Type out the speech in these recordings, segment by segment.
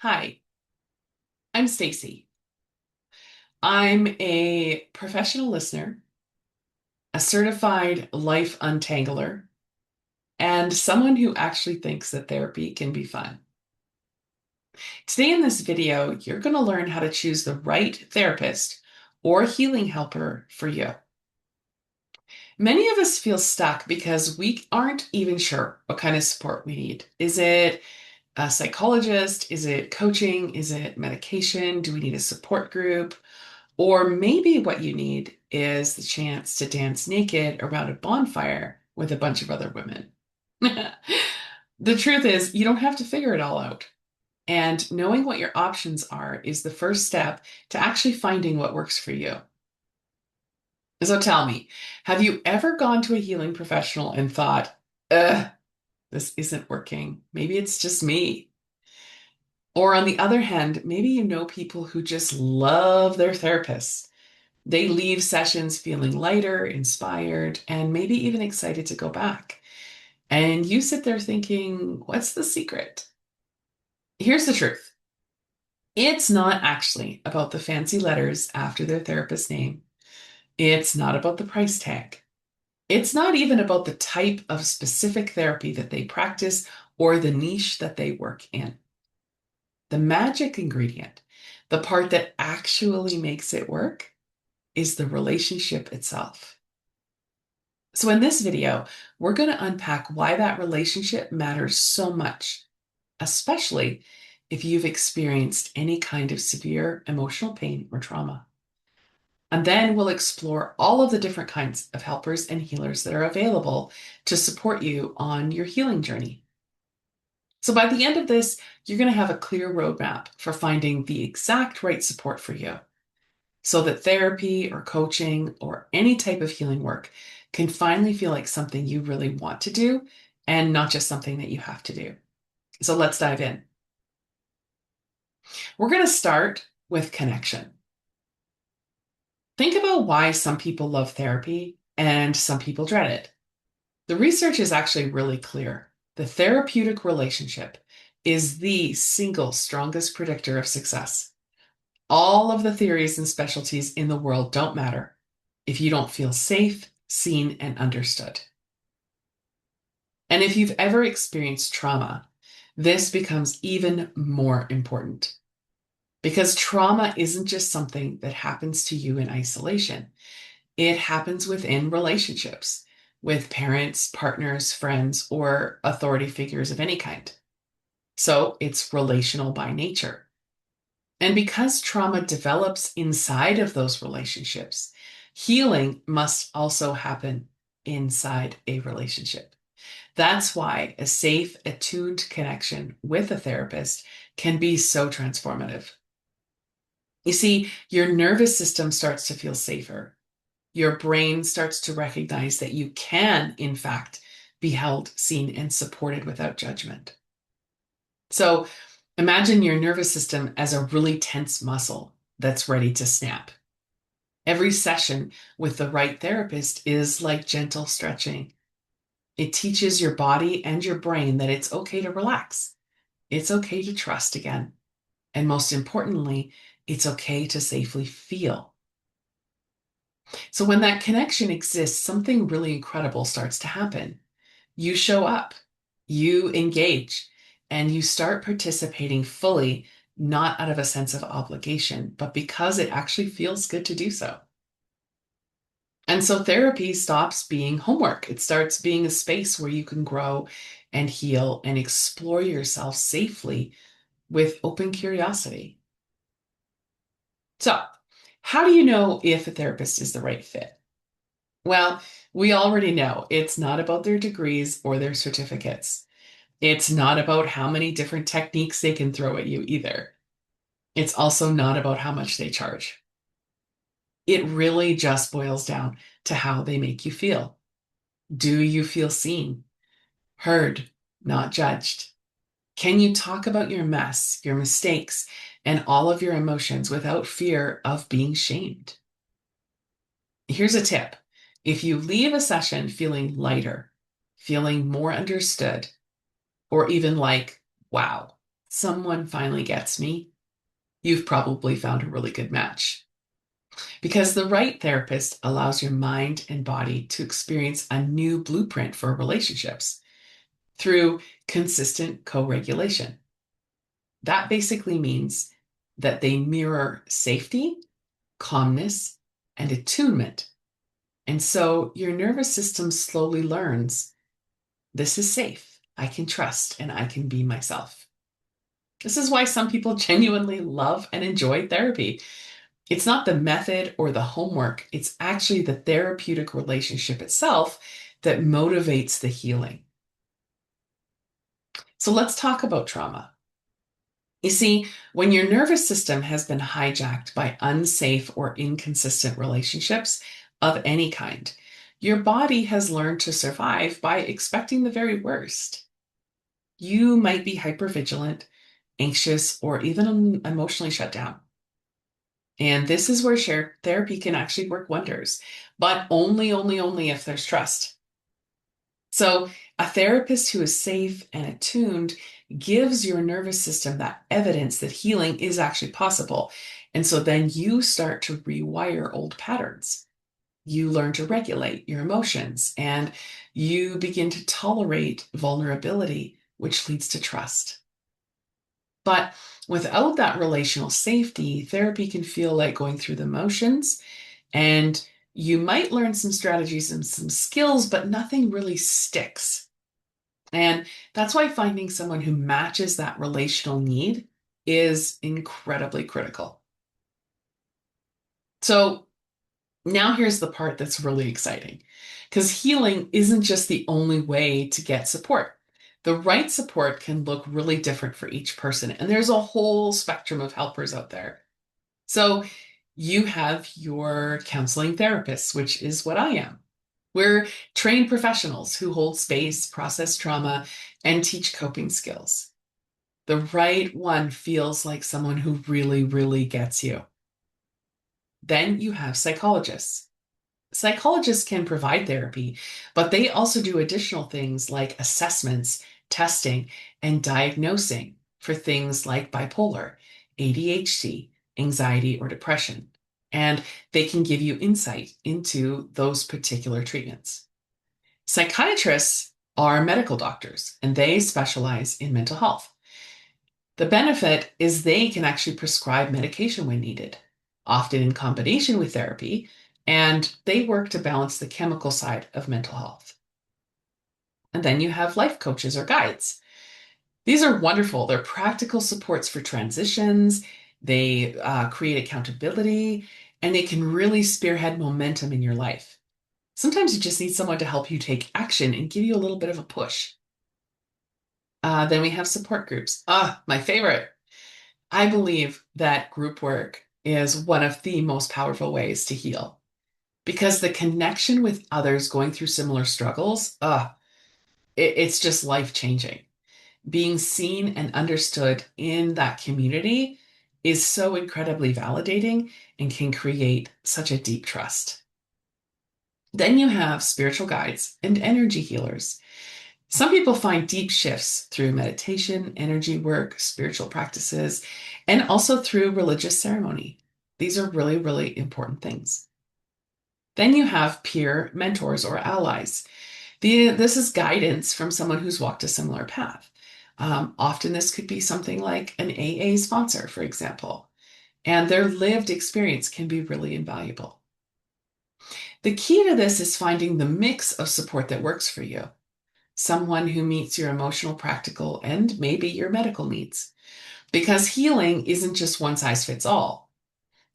Hi, I'm Stacy. I'm a professional listener, a certified life untangler, and someone who actually thinks that therapy can be fun. Today in this video, you're going to learn how to choose the right therapist or healing helper for you. Many of us feel stuck because we aren't even sure what kind of support we need. Is it a psychologist? Is it coaching? Is it medication? Do we need a support group? Or maybe what you need is the chance to dance naked around a bonfire with a bunch of other women. The truth is, you don't have to figure it all out. And knowing what your options are is the first step to actually finding what works for you. So tell me, have you ever gone to a healing professional and thought, ugh, this isn't working? Maybe it's just me. Or on the other hand, maybe you know people who just love their therapists. They leave sessions feeling lighter, inspired, and maybe even excited to go back. And you sit there thinking, what's the secret? Here's the truth. It's not actually about the fancy letters after their therapist's name. It's not about the price tag. It's not even about the type of specific therapy that they practice or the niche that they work in. The magic ingredient, the part that actually makes it work, is the relationship itself. So in this video, we're going to unpack why that relationship matters so much, especially if you've experienced any kind of severe emotional pain or trauma. And then we'll explore all of the different kinds of helpers and healers that are available to support you on your healing journey. So by the end of this, you're going to have a clear roadmap for finding the exact right support for you, so that therapy or coaching or any type of healing work can finally feel like something you really want to do and not just something that you have to do. So let's dive in. We're going to start with connection. Think about why some people love therapy and some people dread it. The research is actually really clear. The therapeutic relationship is the single strongest predictor of success. All of the theories and specialties in the world don't matter if you don't feel safe, seen, and understood. And if you've ever experienced trauma, this becomes even more important because trauma isn't just something that happens to you in isolation. It happens within relationships with parents, partners, friends, or authority figures of any kind. So it's relational by nature. And because trauma develops inside of those relationships, healing must also happen inside a relationship. That's why a safe, attuned connection with a therapist can be so transformative. You see, your nervous system starts to feel safer. Your brain starts to recognize that you can, in fact, be held, seen, and supported without judgment. So imagine your nervous system as a really tense muscle that's ready to snap. Every session with the right therapist is like gentle stretching. It teaches your body and your brain that it's okay to relax. It's okay to trust again. And most importantly, it's okay to safely feel. So when that connection exists, something really incredible starts to happen. You show up, you engage, and you start participating fully, not out of a sense of obligation, but because it actually feels good to do so. And so therapy stops being homework. It starts being a space where you can grow and heal and explore yourself safely with open curiosity. So, how do you know if a therapist is the right fit? Well, we already know it's not about their degrees or their certificates. It's not about how many different techniques they can throw at you either. It's also not about how much they charge. It really just boils down to how they make you feel. Do you feel seen, heard, not judged? Can you talk about your mess, your mistakes, and all of your emotions without fear of being shamed? Here's a tip. If you leave a session feeling lighter, feeling more understood, or even like, wow, someone finally gets me, you've probably found a really good match. Because the right therapist allows your mind and body to experience a new blueprint for relationships through consistent co regulation. That basically means that they mirror safety, calmness, and attunement. And so your nervous system slowly learns this is safe, I can trust, and I can be myself. This is why some people genuinely love and enjoy therapy. It's not the method or the homework, it's actually the therapeutic relationship itself that motivates the healing. So let's talk about trauma. You see, when your nervous system has been hijacked by unsafe or inconsistent relationships of any kind, your body has learned to survive by expecting the very worst. You might be hypervigilant, anxious, or even emotionally shut down. And this is where shared therapy can actually work wonders, but only if there's trust. So, a therapist who is safe and attuned gives your nervous system that evidence that healing is actually possible. And so then you start to rewire old patterns. You learn to regulate your emotions and you begin to tolerate vulnerability, which leads to trust. But without that relational safety, therapy can feel like going through the motions, and you might learn some strategies and some skills, but nothing really sticks. And that's why finding someone who matches that relational need is incredibly critical. So now here's the part that's really exciting, because healing isn't just the only way to get support. The right support can look really different for each person, and there's a whole spectrum of helpers out there. So you have your counseling therapists, which is what I am. We're trained professionals who hold space, process trauma, and teach coping skills. The right one feels like someone who really gets you. Then you have psychologists. Psychologists can provide therapy, but they also do additional things like assessments, testing, and diagnosing for things like bipolar, ADHD, anxiety, or depression. And they can give you insight into those particular treatments. Psychiatrists are medical doctors, and they specialize in mental health. The benefit is they can actually prescribe medication when needed, often in combination with therapy, and they work to balance the chemical side of mental health. And then you have life coaches or guides. These are wonderful. They're practical supports for transitions. They create accountability, and they can really spearhead momentum in your life. Sometimes you just need someone to help you take action and give you a little bit of a push. Then we have support groups. My favorite. I believe that group work is one of the most powerful ways to heal because the connection with others going through similar struggles, it's just life changing. Being seen and understood in that community is so incredibly validating and can create such a deep trust. Then you have spiritual guides and energy healers. Some people find deep shifts through meditation, energy work, spiritual practices, and also through religious ceremony. These are really important things. Then you have peer mentors or allies. This is guidance from someone who's walked a similar path. Often this could be something like an AA sponsor, for example, and their lived experience can be really invaluable. The key to this is finding the mix of support that works for you. Someone who meets your emotional, practical, and maybe your medical needs. Because healing isn't just one size fits all.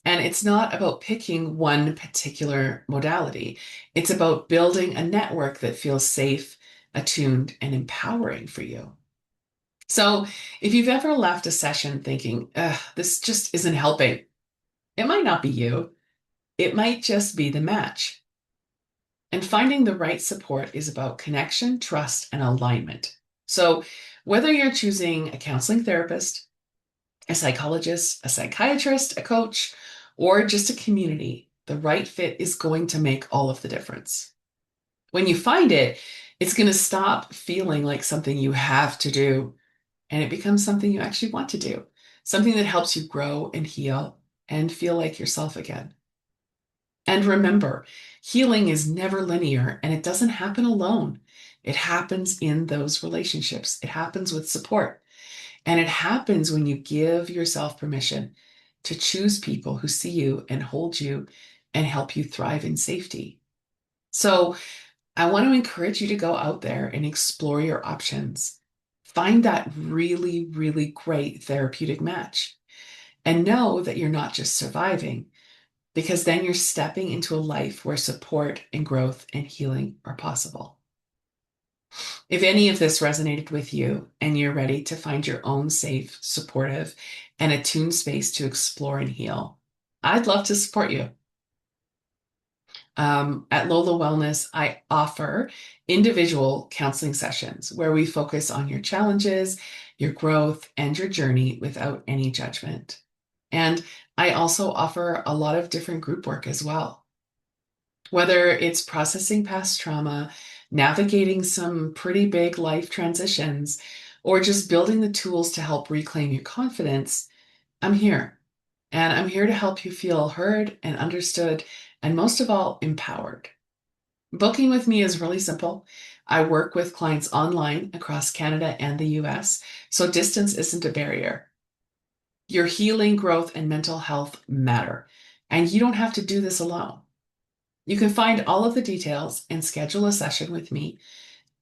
And it's not about picking one particular modality. It's about building a network that feels safe, attuned, and empowering for you. So if you've ever left a session thinking, this just isn't helping, it might not be you. It might just be the match. And finding the right support is about connection, trust, and alignment. So whether you're choosing a counseling therapist, a psychologist, a psychiatrist, a coach, or just a community, the right fit is going to make all of the difference. When you find it, it's going to stop feeling like something you have to do and it becomes something you actually want to do, something that helps you grow and heal and feel like yourself again. And remember, healing is never linear and it doesn't happen alone. It happens in those relationships. It happens with support. And it happens when you give yourself permission to choose people who see you and hold you and help you thrive in safety. So I want to encourage you to go out there and explore your options. Find that really, really great therapeutic match and know that you're not just surviving, because then you're stepping into a life where support and growth and healing are possible. If any of this resonated with you and you're ready to find your own safe, supportive, and attuned space to explore and heal, I'd love to support you. At Lola Wellness, I offer individual counseling sessions where we focus on your challenges, your growth, and your journey without any judgment. And I also offer a lot of different group work as well. Whether it's processing past trauma, navigating some pretty big life transitions, or just building the tools to help reclaim your confidence, I'm here. And I'm here to help you feel heard and understood, and most of all, empowered. Booking with me is really simple. I work with clients online across Canada and the US, so distance isn't a barrier. Your healing, growth, and mental health matter, and you don't have to do this alone. You can find all of the details and schedule a session with me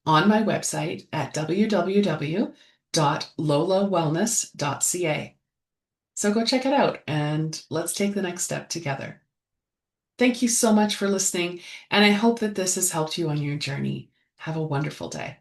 on my website at www.lolawellness.ca. So go check it out and let's take the next step together. Thank you so much for listening, and I hope that this has helped you on your journey. Have a wonderful day.